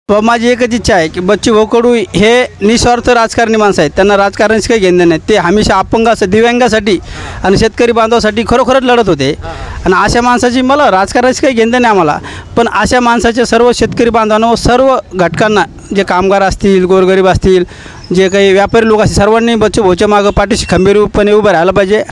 माझी एकच इच्छा आहे की बच्चूभाऊ कडू हे निस्वार्थ राजकारणी माणसं आहेत, त्यांना राजकारणाशी काही घेणं नाही। ते हमेशा अपंगासाठी, दिव्यांगासाठी आणि शेतकरी बांधवासाठी खरोखरच लढत होते आणि अशा माणसाची मला राजकारणाशी काही घेणं नाही आम्हाला, पण अशा माणसाच्या सर्व शेतकरी बांधवांना, सर्व घटकांना, जे कामगार असतील, गोरगरीब असतील, जे काही व्यापारी लोक असतील, सर्वांनी बच्चूभाऊच्या मागं पाठीशी खंबीरपणे उभं राहायला पाहिजे।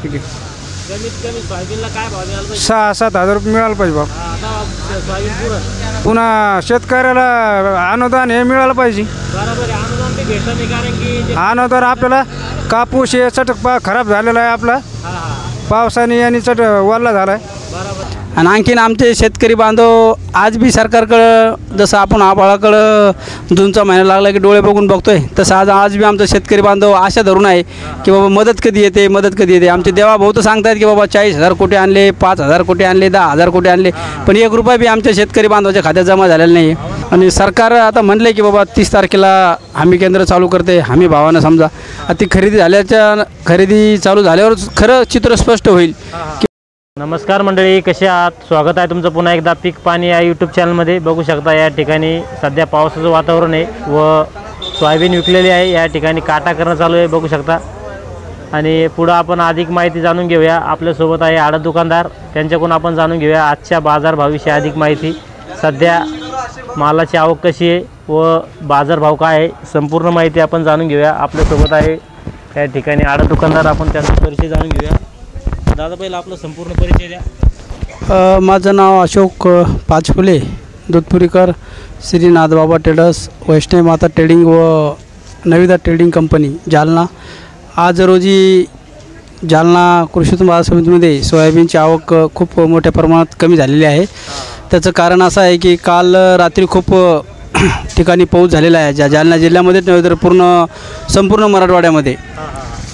ठीक आहे। कमीत कमी सोयाबीनला काय भाव मिळाला पाहिजे? 6-7 हजार रुपये मिळालं पाहिजे भाऊ। आता सोयाबीन पुरं पुन्हा शेतकऱ्याला अनुदान हे मिळालं पाहिजे। बरोबर आहे, अनुदान ते भेटलं नाही कारण की अनुदान आपल्याला कापूस हे चटक खराब झालेला आहे आपला, पावसाने आणि वल्ला झाला आहे। बरोबर आणि आणखीन आमचे शेतकरी बांधव आज बी सरकारकडं, जसं आपण आभाळाकडं जूनचा महिना लागला की डोळे बघून बघतोय, तसं आज बी आमचा शेतकरी बांधव आशा धरून आहे की बाबा मदत कधी येते, मदत कधी येते। आमचे देवाभाऊ तर सांगतायत की बाबा 40,000 कोटी आणले, 5,000 कोटी आणले, 10,000 कोटी आणले, पण 1 रुपया बी आमच्या शेतकरी बांधवाच्या खात्यात जमा झालेला नाही आहे। आणि सरकार आता म्हणले की बाबा 30 तारखेला हमी केंद्र चालू करते, हमी भावानं समजा ती खरेदी चालू झाल्यावर खरं चित्र स्पष्ट होईल। नमस्कार मंडळी, कसे आहात? स्वागत आहे तुमचं पुन्हा एकदा पीक पाणी या यूट्यूब चॅनलमध्ये। बघू शकता या ठिकाणी सध्या पावसाचं वातावरण आहे व सोयाबीन विकलेली आहे। या ठिकाणी काटा करणं चालू आहे, बघू शकता। आणि पुढं आपण अधिक माहिती जाणून घेऊया। आपल्यासोबत आहे आडत दुकानदार, त्यांच्याकडून आपण जाणून घेऊया आजच्या बाजारभावाविषयी अधिक माहिती। सध्या मालाची आवक कशी आहे व बाजारभाव काय आहे, संपूर्ण माहिती आपण जाणून घेऊया। आपल्यासोबत आहे या ठिकाणी आडत दुकानदार, आपण त्यांचा परिचय जाणून घेऊया। दादा, पहिला आपलं संपूर्ण परिचय द्या। माझं नाव अशोक पाचफुले, दूधपुरीकर, श्री नाथबाबा ट्रेडर्स, वैष्णव माता ट्रेडिंग व नविदा ट्रेडिंग कंपनी, जालना। आज रोजी जालना कृषी उत्पन्न बाजार समितीमध्ये सोयाबीनची आवक खूप मोठ्या प्रमाणात कमी झालेली आहे। त्याचं कारण असं आहे की काल रात्री खूप ठिकाणी पाऊस झालेला आहे, जालना जिल्ह्यामध्येच नव्हे तर संपूर्ण मराठवाड्यामध्ये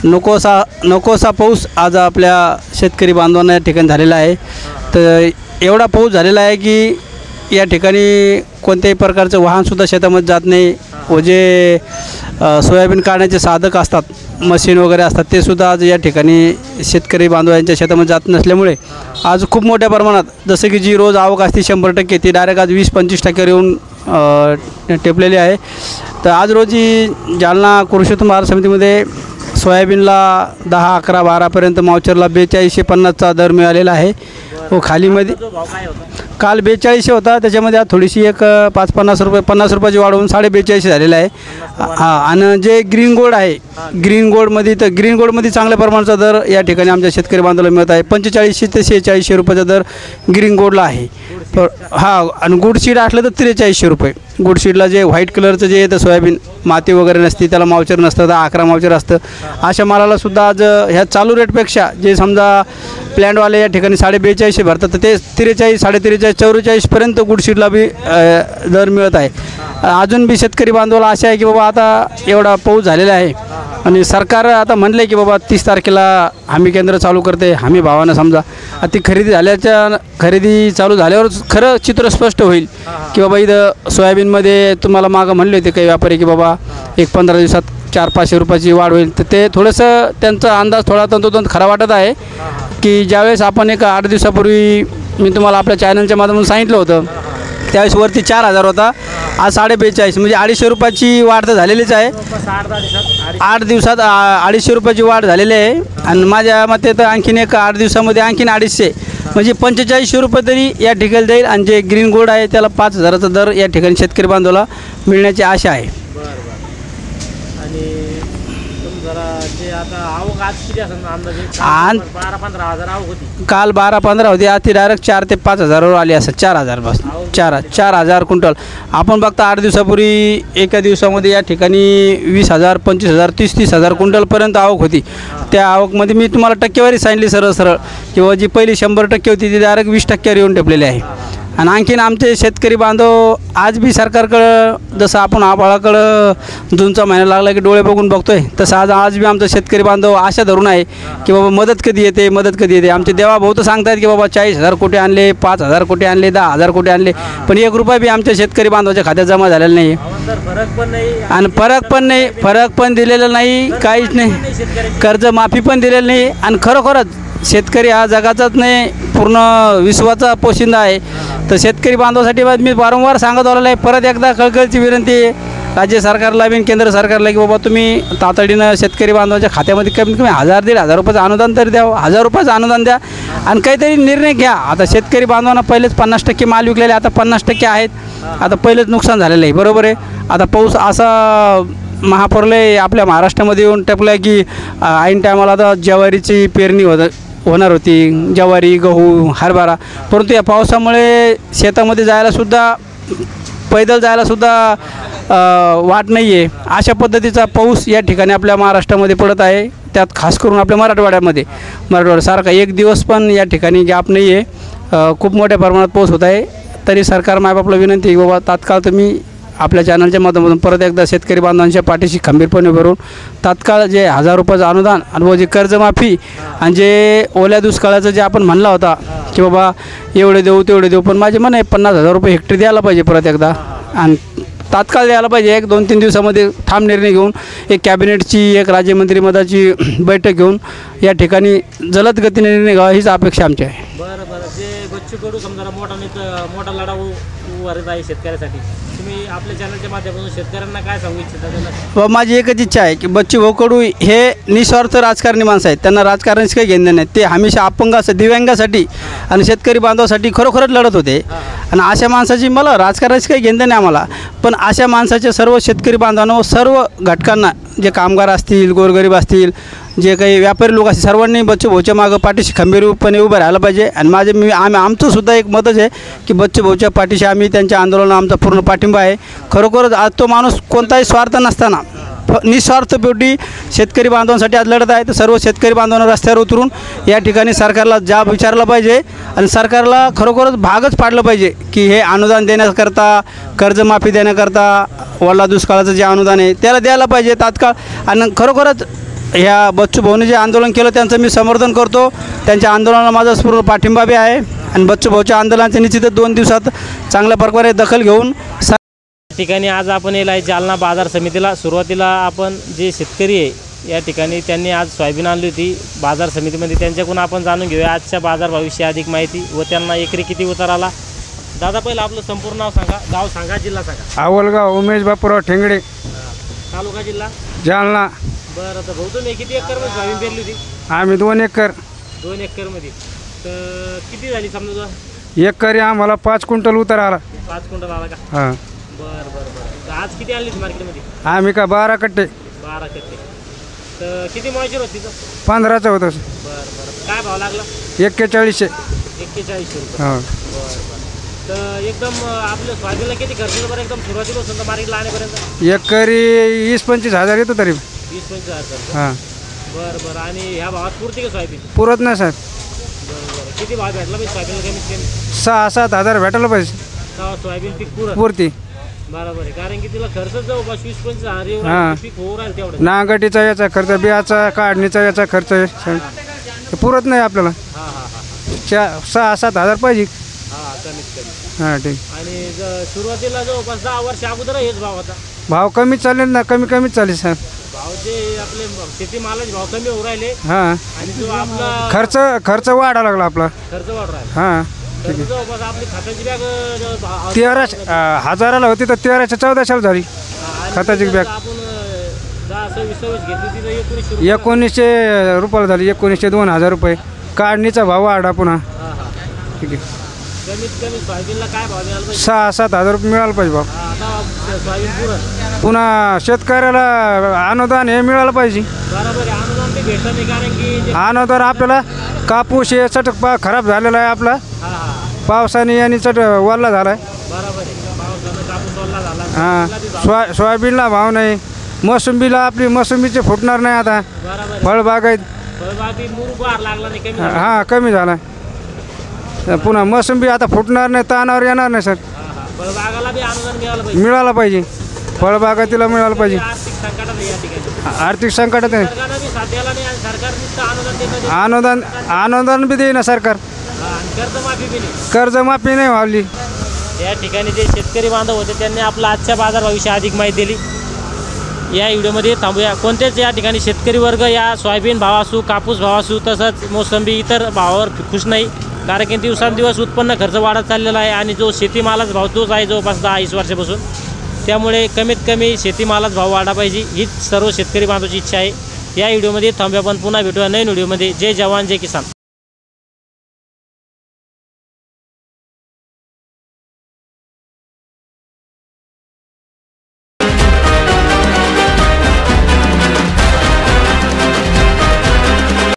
नकोसा पाऊस आज आपल्या शेतकरी बांधवांना या ठिकाणी झालेला आहे। तर एवढा पाऊस झालेला आहे की या ठिकाणी कोणत्याही प्रकारचं वाहनसुद्धा शेतामध्ये जात नाही व जे सोयाबीन काढण्याचे साधक असतात, मशीन वगैरे असतात, ते सुद्धा आज या ठिकाणी शेतकरी बांधवांच्या शेतामध्ये जात नसल्यामुळे आज खूप मोठ्या प्रमाणात, जसं की जी रोज आवक असते 100%, ती डायरेक्ट आज 20-25% येऊन टेपलेली आहे। तर आज रोजी जालना कृषी उत्पन्न बाजार समितीमध्ये सोयाबीनला 10, 11, 12पर्यंत मावचरला 4250चा दर मिळालेला आहे व खालीमध्ये काल 4200 होता, त्याच्यामध्ये आज थोडीशी एक 50 रुपयाची वाढ होऊन 4250 झालेला आहे। आणि जे ग्रीन गोल्ड आहे, ग्रीन गोल्डमध्ये चांगल्या प्रमाणाचा दर या ठिकाणी आमच्या शेतकरी बांधवाला मिळत आहे। 4500 ते 4600 रुपयाचा दर ग्रीन गोल्डला आहे। आणि गुड सीड असलं तर 4300 रुपये। गुड सीडला जे व्हाईट कलरचं जे येतं सोयाबीन, माती वगैरे नसते, त्याला मावचर नसतं, तर 11 मावचर असतं, अशा मालाला सुद्धा आज ह्या चालू रेटपेक्षा जे समजा प्लॅन्टवाले या ठिकाणी 4250 भरतात, तर ते 43, 43, 44पर्यंत गुड सीडला बी दर मिळत आहे। अजून बी शेतकरी बांधवाला आशा आहे की बाबा आता एवढा पाऊस झालेला आहे आणि सरकार आता म्हणले की बाबा 30 तारखेला हमी केंद्र चालू करते, हमी भावानं समजा ती खरेदी चालू झाल्यावर खरं चित्र स्पष्ट होईल की बाबा इथं सोयाबीनमध्ये तुम्हाला मागं म्हणले होते काही व्यापारी की बाबा 15 दिवसात 400-500 रुपयाची वाढ होईल। तर ते थोडंसं त्यांचा अंदाज थोडा तंतोतंत खरा वाटत आहे की ज्यावेळेस आपण एक 8 दिवसापूर्वी मी तुम्हाला आपल्या चॅनलच्या माध्यमातून सांगितलं होतं, त्यावेळेस वरती 4000 होता, आज 4250, म्हणजे 250 रुपयाची वाढ तर झालेलीच आहे। 8 दिवसात 250 रुपयाची वाढ झालेली आहे आणि माझ्या मते तर आणखीन एक 8 दिवसामध्ये आणखीन 250, म्हणजे 4500 रुपये तरी या ठिकाणी जाईल। आणि जे ग्रीन गोल्ड आहे त्याला 5000चा दर या ठिकाणी शेतकरी बांधवाला मिळण्याची आशा आहे। काल 12-15 होती, आज ती डायरेक्ट 4 ते 5000वर आली असं, 4000 बस, 4,000 क्विंटल। आपण बघता 8 दिवसापूर्वी एका दिवसामध्ये या ठिकाणी 20,000, 25,000, 30,000 क्विंटलपर्यंत आवक होती। त्या आवकमध्ये मी तुम्हाला टक्केवारी सांगितली सरळ किंवा जी पहिली 100% होती ती डायरेक्ट 20%वर येऊन टेपलेली आहे। आणि आणखीन आमचे शेतकरी बांधव आज बी सरकारकडं, जसं आपण आभाळाकडं जूनचा महिना लागला की डोळे बघून बघतोय, तसं आज बी आमचा शेतकरी बांधव आशा धरून आहे की बाबा मदत कधी येते। आमचे देवाभाऊ तर सांगतायत की बाबा 40,000 कोटी आणले, 5,000 कोटी आणले, 10,000 कोटी आणले, पण 1 रुपया बी आमच्या शेतकरी बांधवाच्या खात्यात जमा झालेला नाही आणि फरक पण दिलेला नाही, काहीच नाही, कर्जमाफी पण दिलेली नाही। आणि खरोखरच शेतकरी हा जगाचाच नाही, पूर्ण विश्वाचा पोशिंदा आहे। तर शेतकरी बांधवासाठी मी वारंवार सांगत आलेलो आहे. परत एकदा कळकळीची विनंती आहे राज्य सरकारला बी केंद्र सरकारला की बाबा तुम्ही तातडीनं शेतकरी बांधवांच्या खात्यामध्ये कमीत कमी 1000-1500 रुपयाचं अनुदान तरी द्या, 1000 रुपयाचं अनुदान द्या आणि काहीतरी निर्णय घ्या. आता शेतकरी बांधवांना पहिलेच 50% माल विकलेले, आता 50% आहेत. आता पहिलेच नुकसान झालेलं आहे, बरोबर आहे. आता पाऊस असा महाप्रलय आपल्या महाराष्ट्रामध्ये येऊन टपला की ऐन टायमाला आता ज्वारीची पेरणी होणार होती, ज्वारी, गहू, हरभरा. परंतु या पावसामुळे शेतामध्ये जायलासुद्धा, पैदल जायलासुद्धा वाट नाही आहे. अशा पद्धतीचा पाऊस या ठिकाणी आपल्या महाराष्ट्रामध्ये पडत आहे. त्यात खास करून आपल्या मराठवाड्यासारखा एक दिवस पण या ठिकाणी गॅप नाही आहे. खूप मोठ्या प्रमाणात पाऊस होत आहे. तरी सरकार मायबापला विनंती आहे की बाबा तात्काळ तुम्ही आपल्या चॅनलच्या माध्यमातून परत एकदा शेतकरी बांधवांच्या पाठीशी खंबीरपणे भरून तात्काळ जे 1000 रुपयाचं अनुदान आणि जे कर्जमाफी आणि जे ओल्या दुष्काळाचं जे आपण म्हणला होता की बाबा एवढे देऊ तेवढे देऊ, पण माझे मन आहे 50,000 रुपये हेक्टरी द्यायला पाहिजे परत एकदा आणि तात्काळ द्यायला पाहिजे. 1-2-3 दिवसामध्ये ठाम निर्णय घेऊन एक कॅबिनेटची, एक राज्यमंत्रिमंडळाची बैठक घेऊन या ठिकाणी जलद गतीने निर्णय घ्यावा हीच अपेक्षा आमची आहे. बरं जे बच्चू कडू समजा मोठा लढा उभारत आहे शेतकऱ्यासाठी, तुम्ही आपल्या चॅनलच्या माध्यमातून शेतकऱ्यांना काय सांगू इच्छिता? माझी एकच इच्छा आहे की बच्चू भाऊ कडू हे निस्वार्थ राजकारणी माणसं आहेत. त्यांना राजकारणाची काही घेणं नाही. ते हमेशा अपंग दिव्यांगासाठी आणि शेतकरी बांधवासाठी खरोखरच लढत होते आणि अशा माणसाची मला राजकारणाची काही घेणं नाही आम्हाला, पण अशा माणसाच्या सर्व शेतकरी बांधवांना, सर्व घटकांना, जे कामगार असतील, गोरगरीब असतील, जे काही व्यापारी लोक असतील, सर्वांनी बच्चू भाऊच्या मागं पाठीशी खंबीरपणे उभं राहायला पाहिजे. आणि आमचं सुद्धा एक मतच आहे की बच्चू भाऊच्या पाठीशी आम्ही त्यांच्या आंदोलनाला आमचा पूर्ण पाठिंबा आहे. खरोखरच आज तो माणूस कोणताही स्वार्थ नसताना निस्वार्थ शेवटी शेतकरी बांधवांसाठी आज लढत आहे. तर सर्व शेतकरी बांधवांना रस्त्यावर उतरून या ठिकाणी सरकारला जाब विचारला पाहिजे आणि सरकारला खरोखरच भागच पाडलं पाहिजे की हे अनुदान देण्याकरता, कर्जमाफी देण्याकरता, ओला दुष्काळाचं जे अनुदान आहे त्याला द्यायला पाहिजे तात्काळ. आणि खरोखरच ह्या बच्चू भाऊने जे आंदोलन केलं त्यांचं मी समर्थन करतो. त्यांच्या आंदोलनाला माझा पूर्ण पाठिंबा बी आहे आणि बच्चू भाऊच्या आंदोलनाचे निश्चितच 2 दिवसात चांगल्या प्रकारे दखल घेऊन ठिकाणी आज आपण येईल आहे जालना बाजार समितीला. सुरुवातीला आपण जे शेतकरी आहे या ठिकाणी त्यांनी आज सोयाबीन आणली होती बाजार समितीमध्ये, त्यांच्याकडून आपण जाणून घेऊया आजच्या बाजारभावाविषयी अधिक माहिती व त्यांना एकरी किती उतार आला. दादा पहिलं आपलं संपूर्ण नाव सांगा, गाव सांगा, जिल्हा सांगा. अवलगाव उमेश बापूराव ठेंगडे, तालुका जिल्हा जालना. बरं तर भाऊ तुम्ही किती एकरमध्ये सोयाबीन पेरली होती? आम्ही 2 एकर. 2 एकरमध्ये तर किती झाली समजा? एकरी आम्हाला 5 क्विंटल उतार आला. 5 क्विंटल आला का? हां. बरं आज किती आणली होती मार्केटमध्ये? आम्ही का 12 कट्टे. 12 कट्टे. तर किती मॉइश्चर होती? 15चं होतं. बरं काय भाव लागला? 4100. 4100 रुपये. हां. बरं तर एकदम आपल्या सोयाबीनला किती खर्च बरं एकदम सुरुवातीला समजा मार्केटला आणेपर्यंत? एकरी 20-25 हजार येतो तरी. 20-25 हजार. हां. बरं आणि ह्या भावात पुरते का सोयाबीन? पुरत नाही साहेब. बरं किती भाव भेटला पाहिजे सोयाबीनला? कमीत कमी 6-7 हजार भेटायला पाहिजे. सोयाबीन पीक पुरती. बरोबर आहे, कारण की तिला खर्च जवळपास 20-25 हजार हां. पीक होऊ राहील तेवढं. नांगटीचा याचा खर्च, बियाचा, काढणीचा याचा खर्च पुरत नाही आपल्याला. 6-7 हजार पाहिजे. हां कमीत कमी. हां ठीक. आणि सुरुवातीला जवळपास 10 वर्ष अगोदर हेच भाव होता. भाव कमीच चालेल ना, कमीच चालेल सर. भाव जे आपले शेतीमालाचे भाव कमी होऊ राहिले हां. आणि जो आपला खर्च वाढा लागला आपला. खर्च वाढ राहिला. हां. जवळपास आपली खताची बॅग 13 हजाराला होती तर 1314 झाली खताची बॅग. आपण 10-20 घेतली ती 1900 रुपयाला झाली. 1900-2000 रुपये. काढणीचा भाव वाढा पुन्हा. ठीक आहे. कमीत कमी सोयाबीनला काय भाव मिळाला पाहिजे? 6-7 हजार रुपये मिळाला पाहिजे भाव. आता सोयाबीन पुरं. पुन्हा शेतकऱ्याला अनुदान हे मिळालं पाहिजे. बरोबर आहे, अनुदान ते भेटत नाही कारण की अनुदान आपल्याला कापूस हे खराब झालेला आहे आपला पावसाने आणि वल्ला झाला आहे. बरोबर आहे, पावसानं कापूस ओला झाला. हां. सोयाबीनला भाव नाही. मोसंबीला आपली मोसंबीचे फुटणार नाही आता. बरोबर. फळबाग आहेत. फळबाग मुरूक वाढ लागला नाही, कमी हां कमी झाला. पुन्हा मोसंबी आता फुटणार नाही, तानावर येणार नाही सर. फळबागाला बी अनुदान मिळालं पाहिजे. मिळाला पाहिजे. फळबागातीला मिळालं पाहिजे. आर्थिक संकटात आहे या ठिकाणी. आर्थिक संकटात आहे. सरकारनं बी साथ द्यायला नाही आणि सरकार नुसतं अनुदान देतं. अनुदान बी देईना सरकार. आणि कर्जमाफी बी नाही. कर्जमाफी नाही व्हावली. या ठिकाणी जे शेतकरी बांधव होते त्यांनी आपला आजच्या बाजारभावाविषयी अधिक माहिती दिली. या व्हिडिओमध्ये थांबूया. कोणतेच या ठिकाणी शेतकरी वर्ग या सोयाबीन भाव असू, कापूस भाव असू, तसंच मोसंबी इतर भावावर खुश नाही. कारण की दिवसांदिवस उत्पन्न खर्च वाढत चाललेला आहे आणि जो शेतीमालाचा भाव तोच आहे जवळपास 10-20 वर्षापासून. त्यामुळे कमीत कमी शेतीमालाचा भाव वाढला पाहिजे हीच सर्व शेतकरी बांधवाची इच्छा आहे. या व्हिडिओमध्ये थांबूया, पण पुन्हा भेटूया नवीन व्हिडिओमध्ये. जय जवान जय किसान.